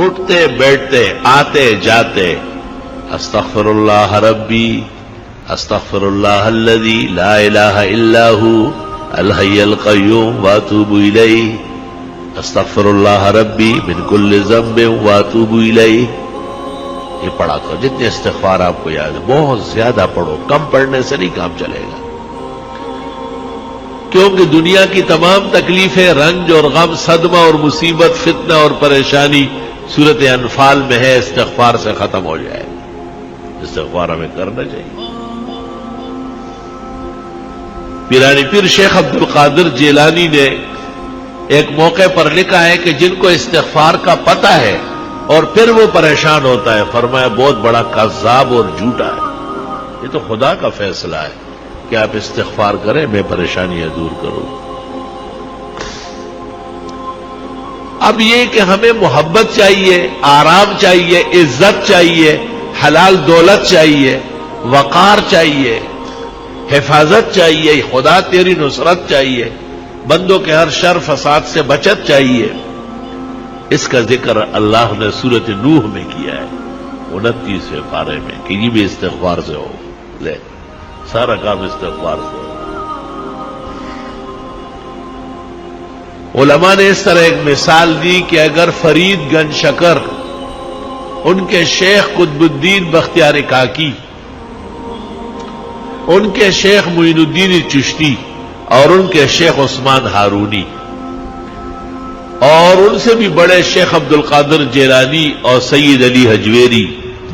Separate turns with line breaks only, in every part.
اٹھتے بیٹھتے آتے جاتے استغفر اللہ ربی استغفر اللہ الذی لا الہ الا ہو الحی القیوم واتوب الیہ استغفر اللہ ربی من کل ذنب واتوب الیہ. یہ پڑھا کرو جتنے استغفار آپ کو یاد ہے، بہت زیادہ پڑھو، کم پڑھنے سے نہیں کام چلے گا. کیونکہ دنیا کی تمام تکلیفیں، رنج اور غم، صدمہ اور مصیبت، فتنہ اور پریشانی سورت انفال میں ہے. استغفار سے ختم ہو جائے. استغفار ہمیں کرنا چاہیے. پیرانی پیر شیخ عبد القادر جیلانی نے ایک موقع پر لکھا ہے کہ جن کو استغفار کا پتہ ہے اور پھر وہ پریشان ہوتا ہے، فرمایا بہت بڑا کذاب اور جھوٹا ہے. یہ تو خدا کا فیصلہ ہے کہ آپ استغفار کریں، میں پریشانیاں دور کروں. اب یہ کہ ہمیں محبت چاہیے، آرام چاہیے، عزت چاہیے، حلال دولت چاہیے، وقار چاہیے، حفاظت چاہیے، خدا تیری نصرت چاہیے، بندوں کے ہر شر فساد سے بچت چاہیے. اس کا ذکر اللہ نے سورۃ نوح میں کیا ہے 29ویں پارے میں کہ یہ بھی استغفار سے ہو. لے سارا کام استغفار سے ہو. علماء نے اس طرح ایک مثال دی کہ اگر فرید گنج شکر، ان کے شیخ قطب الدین بختیار کاکی، ان کے شیخ معین الدین چشتی اور ان کے شیخ عثمان ہارونی اور ان سے بھی بڑے شیخ عبد القادر جیلانی اور سید علی حجویری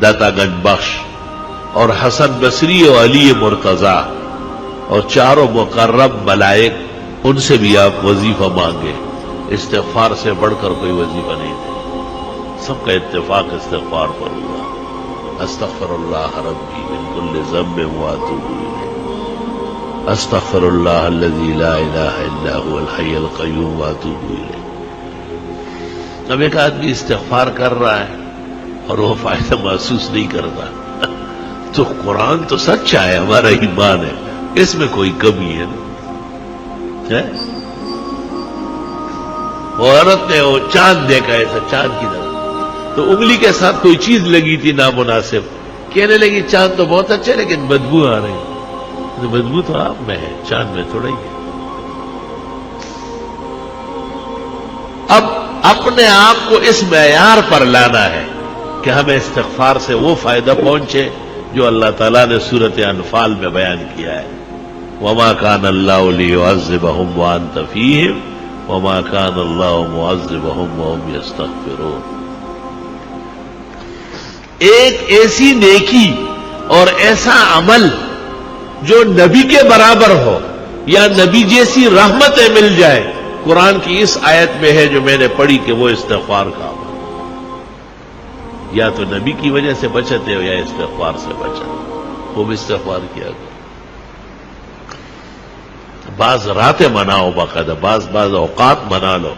داتا گنج بخش اور حسن بصری اور علی مرتضی اور چاروں مقرب ملائک، ان سے بھی آپ وظیفہ مانگے. استغفار سے بڑھ کر کوئی وظیفہ نہیں تھے. سب کا اتفاق استغفار پر ہوا. استغفر اللہ ربی من کل ذنب واتوب الیہ استغفر اللہ الذی لا الہ الا هو الحی القیوم واتوب الیہ. اب ایک آدمی استغفار کر رہا ہے اور وہ فائدہ محسوس نہیں کرتا تو قرآن تو سچا ہے، ہمارا ایمان ہے، اس میں کوئی کمی ہے نا. وہ عورت نے وہ چاند دیکھا ایسا چاند کی طرح تو انگلی کے ساتھ کوئی چیز لگی تھی نامناسب، کہنے لگی چاند تو بہت اچھا لیکن بدبو آ رہی. تو بدبو تو آپ میں ہے، چاند میں تھوڑا ہی ہے. اب اپنے آپ کو اس معیار پر لانا ہے کہ ہمیں استغفار سے وہ فائدہ پہنچے جو اللہ تعالیٰ نے سورۃ انفال میں بیان کیا ہے. وما كان الله ليعذبهم وانت فيهم وما كان الله معذبهم وهم يستغفرون. ایک ایسی نیکی اور ایسا عمل جو نبی کے برابر ہو یا نبی جیسی رحمتیں مل جائے، قرآن کی اس آیت میں ہے جو میں نے پڑھی کہ وہ استغفار کا عمل. یا تو نبی کی وجہ سے بچتے ہو یا استغفار سے بچتے. وہ بھی استغفار کیا کرو. بعض راتیں مناؤ، باقاعدہ بعض اوقات منا لو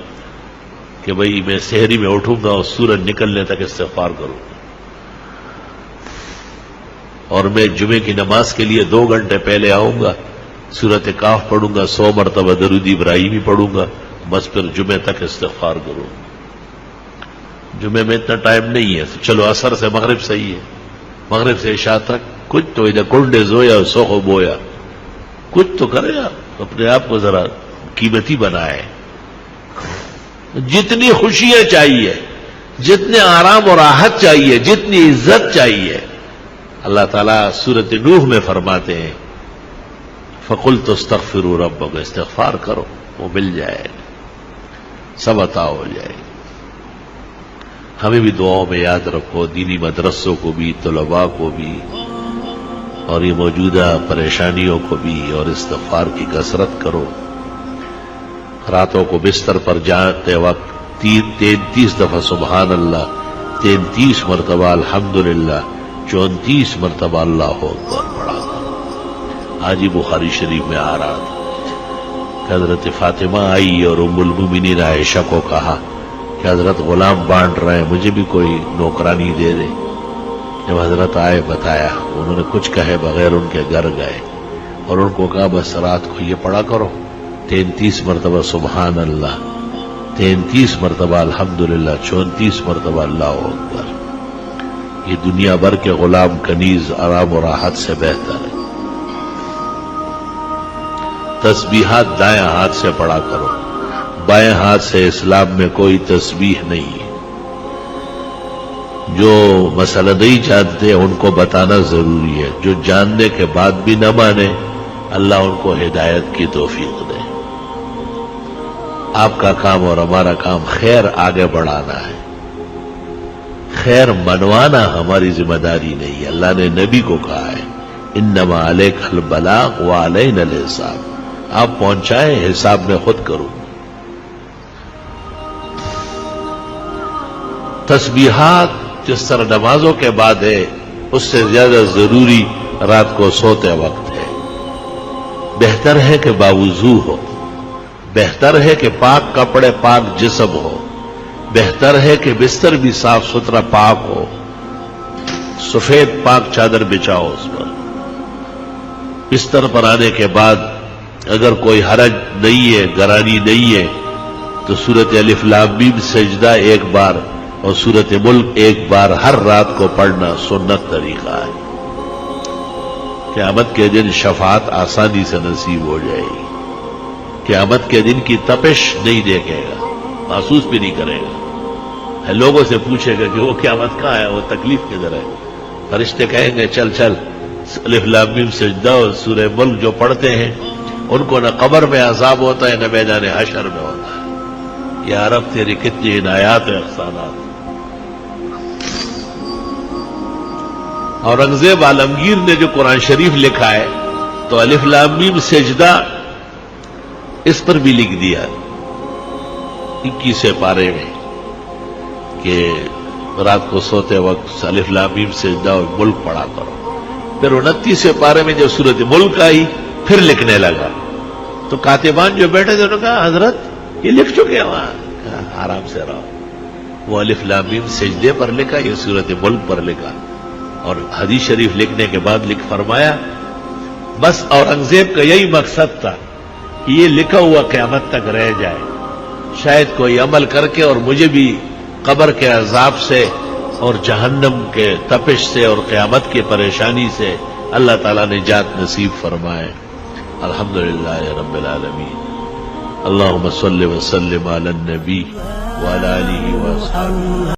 کہ بھئی میں سحری میں اٹھوں گا اور سورج نکلنے تک استغفار کروں گا، اور میں جمعے کی نماز کے لیے 2 گھنٹے پہلے آؤں گا، سورۃ کاف پڑھوں گا، 100 مرتبہ درود ابراہیمی پڑھوں گا، بس پھر جمعے تک استغفار کروں گا. جمعے میں اتنا ٹائم نہیں ہے، چلو عصر سے مغرب صحیح ہے، مغرب سے عشاء تک کچھ تو ادھر کنڈے زویا سوخو بویا، کچھ تو کرے آپ، اپنے آپ کو ذرا قیمتی بنائے. جتنی خوشیاں چاہیے، جتنے آرام اور راحت چاہیے، جتنی عزت چاہیے، اللہ تعالیٰ سورۃ نوح میں فرماتے ہیں فَقُلْتُ اسْتَغْفِرُوا رَبَّكُمْ، استغفار کرو وہ مل جائے، سب عطا ہو جائے. ہمیں بھی دعاؤں میں یاد رکھو، دینی مدرسوں کو بھی، طلباء کو بھی، اور یہ موجودہ پریشانیوں کو بھی، اور استغفار کی کثرت کرو. راتوں کو بستر پر جاتے وقت 33 دفعہ سبحان اللہ، 33 مرتبہ الحمدللہ، 34 مرتبہ اللہ اکبر پڑھا کرو. آج ہی بخاری شریف میں آ رہا تھا کہ حضرت فاطمہ آئی اور ام المومنین عائشہ کو کہا کہ حضرت غلام بانٹ رہے ہیں، مجھے بھی کوئی نوکرانی دے دے. جب حضرت آئے بتایا، انہوں نے کچھ کہے بغیر ان کے گھر گئے اور ان کو کہا بس رات کو یہ پڑھا کرو 33 مرتبہ سبحان اللہ، 33 مرتبہ الحمدللہ، 34 مرتبہ اللہ اکبر. یہ دنیا بھر کے غلام کنیز آرام و راحت سے بہتر ہے. تسبیحات دائیں ہاتھ سے پڑھا کرو، بائیں ہاتھ سے اسلام میں کوئی تسبیح نہیں ہے. جو مسئلہ نہیں جانتے ان کو بتانا ضروری ہے، جو جاننے کے بعد بھی نہ مانے اللہ ان کو ہدایت کی توفیق دے. آپ کا کام اور ہمارا کام خیر آگے بڑھانا ہے، خیر منوانا ہماری ذمہ داری نہیں ہے. اللہ نے نبی کو کہا ہے انما علیک البلاغ وعلینا الحساب، آپ پہنچائیں، حساب میں خود کروں. تسبیحات جس طرح نمازوں کے بعد ہے اس سے زیادہ ضروری رات کو سوتے وقت ہے. بہتر ہے کہ باوضو ہو، بہتر ہے کہ پاک کپڑے پاک جسم ہو، بہتر ہے کہ بستر بھی صاف ستھرا پاک ہو، سفید پاک چادر بچھاؤ اس پر. بستر پر آنے کے بعد اگر کوئی حرج نہیں ہے، گرانی نہیں ہے، تو سورت الف لام میم سجدہ ایک بار اور سورت ملک ایک بار ہر رات کو پڑھنا سنت طریقہ ہے. قیامت کے دن شفاعت آسانی سے نصیب ہو جائے گی. قیامت کے دن کی تپش نہیں دیکھے گا، محسوس بھی نہیں کرے گا. لوگوں سے پوچھے گا کہ وہ قیامت کہاں ہے، وہ تکلیف کدھر ہے. فرشتے کہیں گے چل چل الف لام میم سجدہ اور سورہ ملک جو پڑھتے ہیں ان کو نہ قبر میں عذاب ہوتا ہے نہ میدان حشر میں ہوتا ہے. یا رب تیری کتنی عنایات و احسانات. اورنگزیب عالمگیر نے جو قرآن شریف لکھا ہے تو الف لام میم سجدہ اس پر بھی لکھ دیا 21 پارے میں کہ رات کو سوتے وقت الف لام میم سجدہ اور ملک پڑھا کرو. پھر 29 پارے میں جب سورت ملک آئی پھر لکھنے لگا تو کاتبان جو بیٹھے تھے انہوں نے کہا حضرت یہ لکھ چکے ہیں وہاں، آرام سے رہو. وہ الف لام میم سجدے پر لکھا، یہ سورت ملک پر لکھا. اور حدیث شریف لکھنے کے بعد لکھ فرمایا بس اورنگزیب کا یہی مقصد تھا کہ یہ لکھا ہوا قیامت تک رہ جائے، شاید کوئی عمل کر کے اور مجھے بھی قبر کے عذاب سے اور جہنم کے تپش سے اور قیامت کی پریشانی سے اللہ تعالیٰ نے نجات نصیب فرمائے. الحمدللہ رب العالمین. اللہم صلی وسلم علی النبی وعلی آلہ وصحبہ.